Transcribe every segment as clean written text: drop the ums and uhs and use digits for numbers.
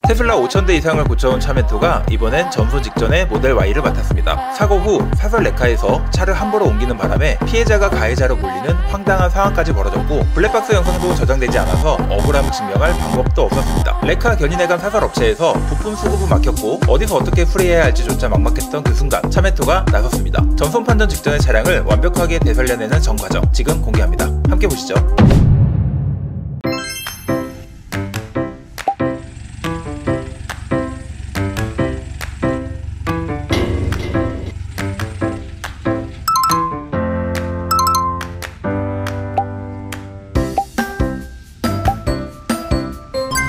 테슬라 5,000대 이상을 고쳐온 차멘토가 이번엔 전소 직전에 모델 Y를 맡았습니다. 사고 후 사설 레카에서 차를 함부로 옮기는 바람에 피해자가 가해자로 몰리는 황당한 상황까지 벌어졌고, 블랙박스 영상도 저장되지 않아서 억울함을 증명할 방법도 없었습니다. 레카 견인해간 사설 업체에서 부품 수급은 막혔고 어디서 어떻게 수리해야 할지조차 막막했던 그 순간 차멘토가 나섰습니다. 전손 판정 직전의 차량을 완벽하게 되살려내는 전 과정 지금 공개합니다. 함께 보시죠.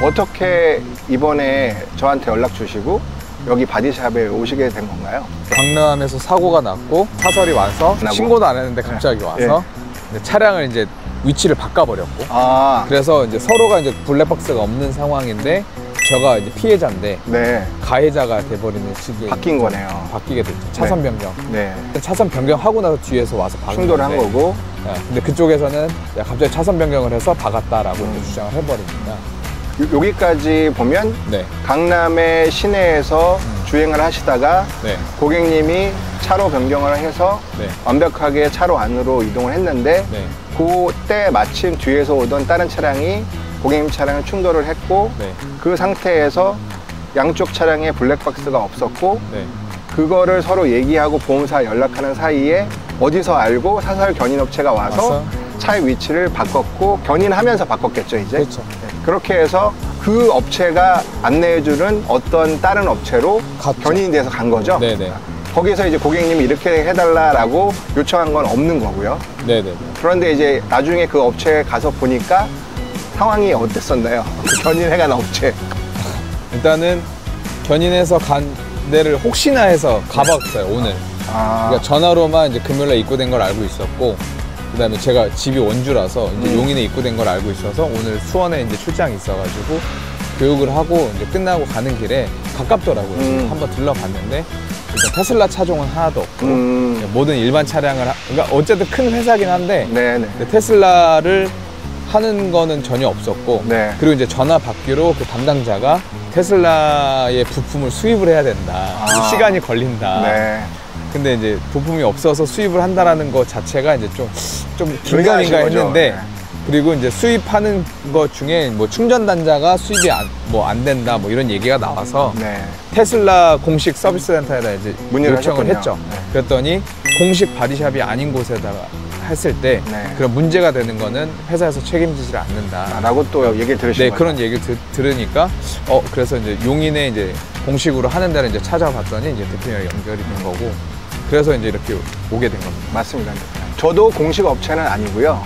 어떻게 이번에 저한테 연락 주시고 여기 바디샵에 오시게 된 건가요? 강남에서 사고가 났고 사설이 와서 신고도 안 했는데 갑자기 와서 차량을 이제 위치를 바꿔버렸고, 그래서 이제 서로가 이제 블랙박스가 없는 상황인데 제가 이제 피해자인데 가해자가 돼버리는 시기에 바뀐 거네요. 바뀌게 됐죠. 차선 변경. 차선 변경하고 나서 뒤에서 와서 박은 충돌을 한 거고. 근데 그쪽에서는 갑자기 차선 변경을 해서 박았다라고 주장을 해버립니다. 여기까지 보면 강남의 시내에서 주행을 하시다가 고객님이 차로 변경을 해서 완벽하게 차로 안으로 이동을 했는데 그때 마침 뒤에서 오던 다른 차량이 고객님 차량을 충돌을 했고 그 상태에서 양쪽 차량에 블랙박스가 없었고 그거를 서로 얘기하고 보험사 연락하는 사이에 어디서 알고 사설 견인업체가 와서 차의 위치를 바꿨고, 견인하면서 바꿨겠죠 이제. 그렇게 해서 그 업체가 안내해주는 어떤 다른 업체로 견인이 돼서 간 거죠. 거기서 이제 고객님이 이렇게 해달라고 요청한 건 없는 거고요. 그런데 이제 나중에 그 업체에 가서 보니까 상황이 어땠었나요? 그 견인해간 업체. 일단은 견인해서 간 데를 혹시나 해서 가봤어요 오늘. 그러니까 전화로만 이제 금요일에 입고된 걸 알고 있었고, 그 다음에 제가 집이 원주라서 이제 용인에 입고된 걸 알고 있어서 오늘 수원에 이제 출장이 있어가지고 교육을 하고 이제 끝나고 가는 길에 가깝더라고요. 한번 들러봤는데 일단 테슬라 차종은 하나도 없고 모든 일반 차량을 그러니까 어쨌든 큰 회사긴 한데 테슬라를 하는 거는 전혀 없었고, 그리고 이제 전화 받기로 그 담당자가 테슬라의 부품을 수입을 해야 된다. 시간이 걸린다. 근데 이제 부품이 없어서 수입을 한다라는 것 자체가 이제 좀 긴가민가 했는데, 그리고 이제 수입하는 것 중에 뭐 충전 단자가 수입이 안 된다 뭐 이런 얘기가 나와서 테슬라 공식 서비스 센터에다 이제 요청을 했죠. 그랬더니 공식 바디샵이 아닌 곳에다가 했을 때 그런 문제가 되는 거는 회사에서 책임지지를 않는다 라고 또 얘기를 들으신 거예요. 그런 얘기를 들으니까 그래서 이제 용인에 이제 공식으로 하는 데를 이제 찾아봤더니 이제 대표님이 연결이 된 거고, 그래서 이제 이렇게 오게 된 겁니다. 맞습니다. 저도 공식 업체는 아니고요.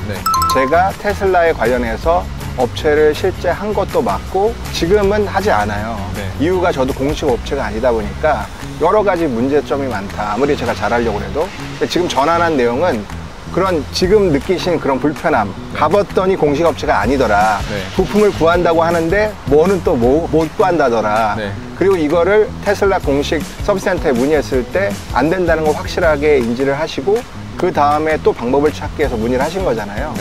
제가 테슬라에 관련해서 업체를 실제 한 것도 맞고 지금은 하지 않아요. 이유가 저도 공식 업체가 아니다 보니까 여러 가지 문제점이 많다. 아무리 제가 잘하려고 해도. 지금 전환한 내용은 그런 지금 느끼신 그런 불편함, 가봤더니 공식 업체가 아니더라. 부품을 구한다고 하는데 뭐는 또 못 구한다더라. 그리고 이거를 테슬라 공식 서비스센터에 문의했을 때 안 된다는 거 확실하게 인지를 하시고 그 다음에 또 방법을 찾기 위해서 문의를 하신 거잖아요.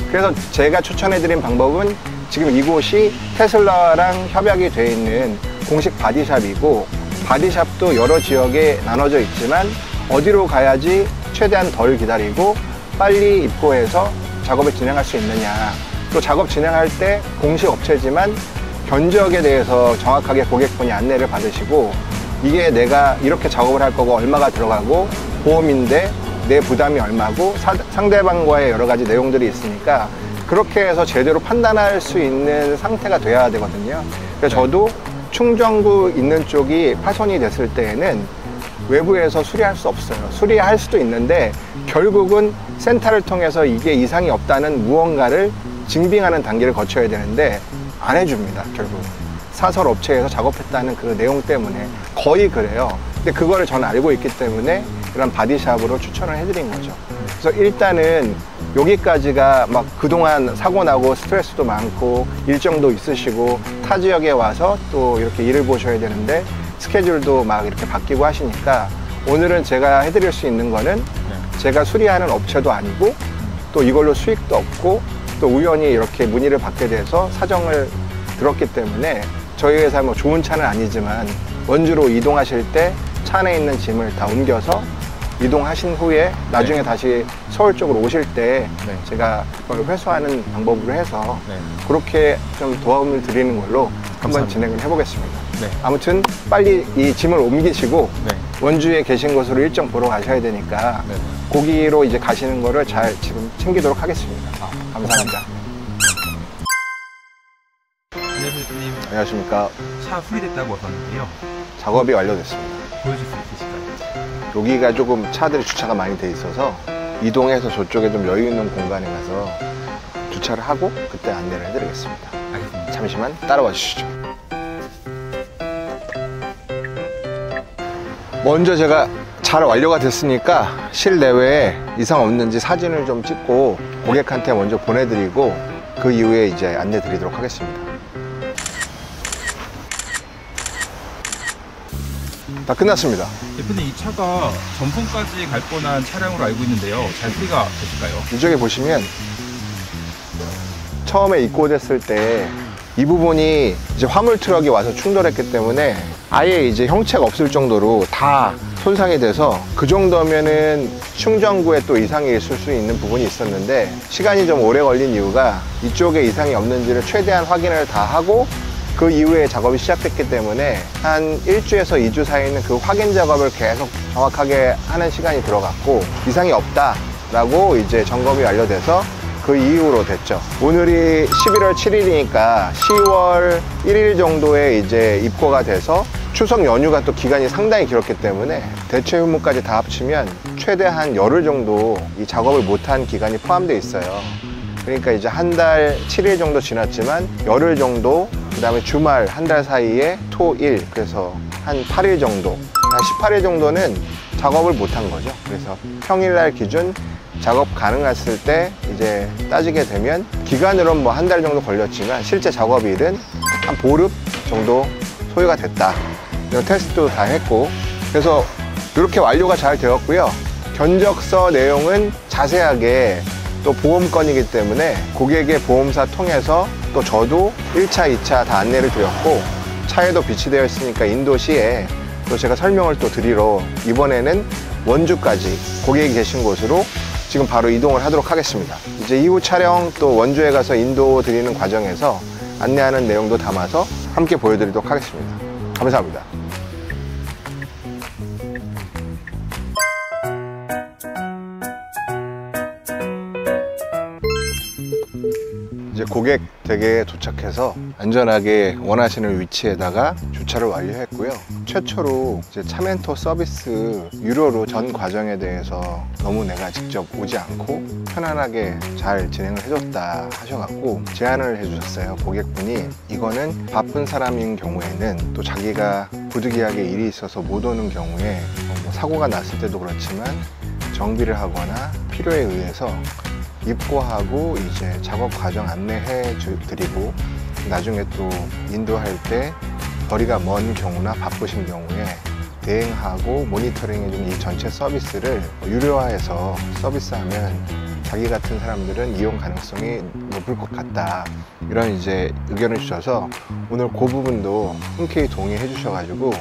그래서 제가 추천해드린 방법은 지금 이곳이 테슬라랑 협약이 돼 있는 공식 바디샵이고, 바디샵도 여러 지역에 나눠져 있지만 어디로 가야지 최대한 덜 기다리고 빨리 입고해서 작업을 진행할 수 있느냐, 또 작업 진행할 때 공식 업체지만 견적에 대해서 정확하게 고객분이 안내를 받으시고, 이게 내가 이렇게 작업을 할 거고 얼마가 들어가고 보험인데 내 부담이 얼마고 상대방과의 여러 가지 내용들이 있으니까 그렇게 해서 제대로 판단할 수 있는 상태가 돼야 되거든요. 그래서 저도 충전구 있는 쪽이 파손이 됐을 때에는 외부에서 수리할 수 없어요. 수리할 수도 있는데 결국은 센터를 통해서 이게 이상이 없다는 무언가를 증빙하는 단계를 거쳐야 되는데 안 해줍니다. 결국 사설 업체에서 작업했다는 그 내용 때문에 거의 그래요. 근데 그거를 저는 알고 있기 때문에 이런 바디샵으로 추천을 해드린 거죠. 그래서 일단은 여기까지가 막 그동안 사고 나고 스트레스도 많고 일정도 있으시고 타 지역에 와서 또 이렇게 일을 보셔야 되는데 스케줄도 막 이렇게 바뀌고 하시니까 오늘은 제가 해드릴 수 있는 거는 제가 수리하는 업체도 아니고 또 이걸로 수익도 없고 또 우연히 이렇게 문의를 받게 돼서 사정을 들었기 때문에 저희 회사 뭐 좋은 차는 아니지만 원주로 이동하실 때 차 안에 있는 짐을 다 옮겨서 이동하신 후에 나중에 다시 서울 쪽으로 오실 때 제가 그걸 회수하는 방법으로 해서 그렇게 좀 도움을 드리는 걸로 한번 진행을 해보겠습니다. 아무튼 빨리 이 짐을 옮기시고 원주에 계신 곳으로 일정 보러 가셔야 되니까 거기로 이제 가시는 거를 잘 지금 챙기도록 하겠습니다. 감사합니다. 안녕하세요, 대표님. 안녕하십니까. 차 수리됐다고 하셨는데요. 작업이 완료됐습니다. 보여줄 수 있으실까요? 여기가 조금 차들이 주차가 많이 돼 있어서 이동해서 저쪽에 좀 여유 있는 공간에 가서 주차를 하고 그때 안내를 해드리겠습니다. 알겠습니다. 잠시만 따라와 주시죠. 먼저 제가 잘 완료가 됐으니까 실내외에 이상 없는지 사진을 좀 찍고 고객한테 먼저 보내드리고 그 이후에 이제 안내 드리도록 하겠습니다. 다 끝났습니다. 대표님, 이 차가 점선까지 갈 뻔한 차량으로 알고 있는데요. 잘 수리가 되실까요? 이쪽에 보시면 처음에 입고됐을 때 이 부분이 이제 화물 트럭이 와서 충돌했기 때문에 아예 이제 형체가 없을 정도로 다 손상이 돼서 그 정도면은 충전구에 또 이상이 있을 수 있는 부분이 있었는데 시간이 좀 오래 걸린 이유가 이쪽에 이상이 없는지를 최대한 확인을 다 하고 그 이후에 작업이 시작됐기 때문에 한 1주에서 2주 사이에는 그 확인 작업을 계속 정확하게 하는 시간이 들어갔고 이상이 없다라고 이제 점검이 완료돼서 그 이후로 됐죠. 오늘이 11월 7일이니까 10월 1일 정도에 이제 입고가 돼서 추석 연휴가 또 기간이 상당히 길었기 때문에 대체 휴무까지 다 합치면 최대한 열흘 정도 이 작업을 못한 기간이 포함되어 있어요. 그러니까 이제 한 달 7일 정도 지났지만 열흘 정도, 그 다음에 주말 한 달 사이에 토, 일, 그래서 한 8일 정도, 한 18일 정도는 작업을 못한 거죠. 그래서 평일날 기준 작업 가능했을 때 이제 따지게 되면 기간으로는 뭐 한 달 정도 걸렸지만 실제 작업일은 한 보름 정도 소요가 됐다. 이런 테스트도 다 했고 그래서 이렇게 완료가 잘 되었고요. 견적서 내용은 자세하게 또 보험건이기 때문에 고객의 보험사 통해서 또 저도 1차, 2차 다 안내를 드렸고 차에도 비치되어 있으니까 인도시에 또 제가 설명을 또 드리러 이번에는 원주까지 고객이 계신 곳으로 지금 바로 이동을 하도록 하겠습니다. 이제 이후 촬영 또 원주에 가서 인도 드리는 과정에서 안내하는 내용도 담아서 함께 보여드리도록 하겠습니다. 감사합니다. 이제 고객 댁에 도착해서 안전하게 원하시는 위치에다가 주차를 완료했고요. 최초로 이제 차멘토 서비스 유료로 전 과정에 대해서 너무 내가 직접 오지 않고 편안하게 잘 진행을 해줬다 하셔갖고 제안을 해주셨어요. 고객분이 이거는 바쁜 사람인 경우에는 또 자기가 부득이하게 일이 있어서 못 오는 경우에 뭐 사고가 났을 때도 그렇지만 정비를 하거나 필요에 의해서 입고하고 이제 작업 과정 안내해 드리고 나중에 또 인도할 때 거리가 먼 경우나 바쁘신 경우에 대행하고 모니터링해 주는 이 전체 서비스를 유료화해서 서비스하면 자기 같은 사람들은 이용 가능성이 높을 것 같다. 이런 이제 의견을 주셔서 오늘 그 부분도 흔쾌히 동의해 주셔가지고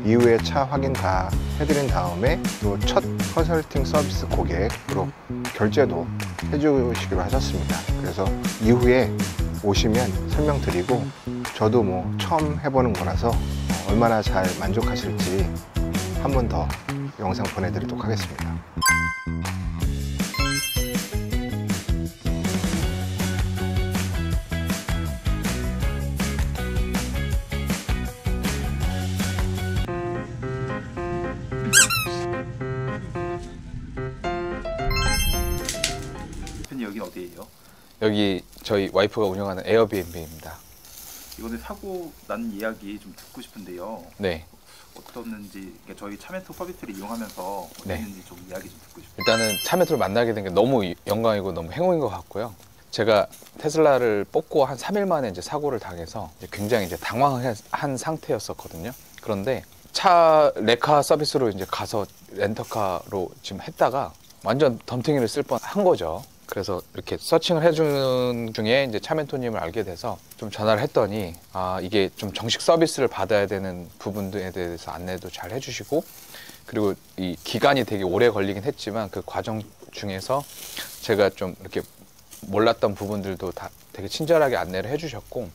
이후에 차 확인 다 해드린 다음에 또 첫 컨설팅 서비스 고객으로 결제도 해주시기로 하셨습니다. 그래서 이후에 오시면 설명드리고 저도 뭐 처음 해보는 거라서 얼마나 잘 만족하실지 한 번 더 영상 보내드리도록 하겠습니다. 여기 어디예요? 여기 저희 와이프가 운영하는 에어비앤비입니다. 이번에 사고 난 이야기 좀 듣고 싶은데요. 네. 어떻는지 저희 차멘토 서비스를 이용하면서 어땠는지 좀 이야기 좀 듣고 싶어요. 일단은 차멘토를 만나게 된 게 너무 영광이고 너무 행운인 것 같고요. 제가 테슬라를 뽑고 한 3일 만에 이제 사고를 당해서 굉장히 이제 당황한 상태였었거든요. 그런데 차 레카 서비스로 이제 가서 렌터카로 지금 했다가 완전 덤탱이를 쓸 뻔한 거죠. 그래서 이렇게 서칭을 해주는 중에 이제 차멘토님을 알게 돼서 좀 전화를 했더니 이게 좀 정식 서비스를 받아야 되는 부분들에 대해서 안내도 잘 해주시고, 그리고 이 기간이 되게 오래 걸리긴 했지만 그 과정 중에서 제가 좀 이렇게 몰랐던 부분들도 다 되게 친절하게 안내를 해주셨고,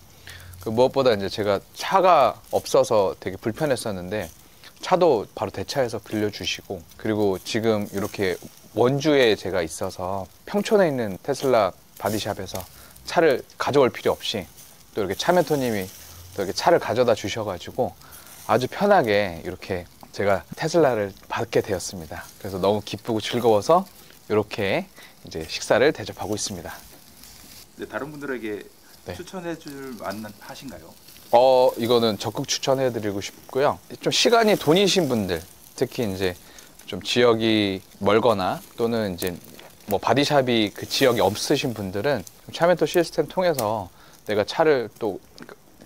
그 무엇보다 이제 제가 차가 없어서 되게 불편했었는데 차도 바로 대차해서 빌려주시고, 그리고 지금 이렇게 원주에 제가 있어서 평촌에 있는 테슬라 바디샵에서 차를 가져올 필요 없이 또 이렇게 차멘토님이 또 이렇게 차를 가져다 주셔가지고 아주 편하게 이렇게 제가 테슬라를 받게 되었습니다. 그래서 너무 기쁘고 즐거워서 이렇게 이제 식사를 대접하고 있습니다. 네, 다른 분들에게 네. 추천해줄 만한 하신가요? 이거는 적극 추천해드리고 싶고요. 좀 시간이 돈이신 분들, 특히 이제 좀 지역이 멀거나 또는 이제 뭐 바디샵이 그 지역에 없으신 분들은 차멘토 시스템 통해서 내가 차를 또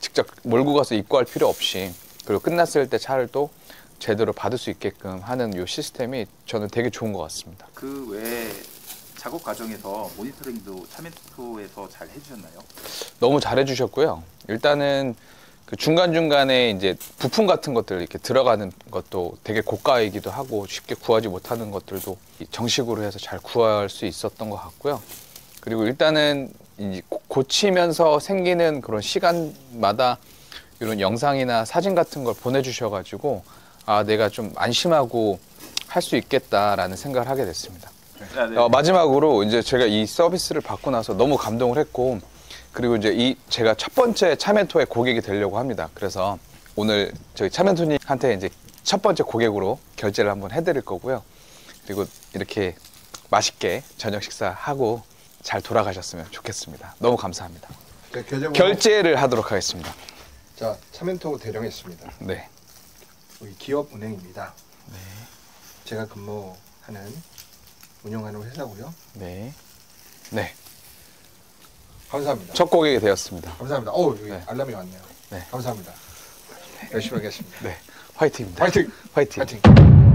직접 몰고 가서 입고할 필요 없이, 그리고 끝났을 때 차를 또 제대로 받을 수 있게끔 하는 이 시스템이 저는 되게 좋은 것 같습니다. 그 외에 작업 과정에서 모니터링도 차멘토에서 잘 해주셨나요? 너무 잘 해주셨고요. 일단은 그 중간중간에 이제 부품 같은 것들 이렇게 들어가는 것도 되게 고가이기도 하고 쉽게 구하지 못하는 것들도 정식으로 해서 잘 구할 수 있었던 것 같고요. 그리고 일단은 이제 고치면서 생기는 그런 시간마다 이런 영상이나 사진 같은 걸 보내주셔가지고 내가 좀 안심하고 할 수 있겠다라는 생각을 하게 됐습니다. 마지막으로 이제 제가 이 서비스를 받고 나서 너무 감동을 했고, 그리고 이제 제가 첫 번째 차멘토의 고객이 되려고 합니다. 그래서 오늘 저희 차멘토님한테 이제 첫 번째 고객으로 결제를 한번 해드릴 거고요. 그리고 이렇게 맛있게 저녁 식사하고 잘 돌아가셨으면 좋겠습니다. 너무 감사합니다. 결제를 하도록 하겠습니다. 자, 차멘토 대령했습니다. 네. 여기 기업은행입니다. 네. 제가 운영하는 회사고요. 네. 네. 감사합니다. 첫 고객이 되었습니다. 감사합니다. 여기 네. 알람이 왔네요. 네. 감사합니다. 열심히 하겠습니다. 네. 화이팅입니다. 화이팅! 화이팅! 화이팅!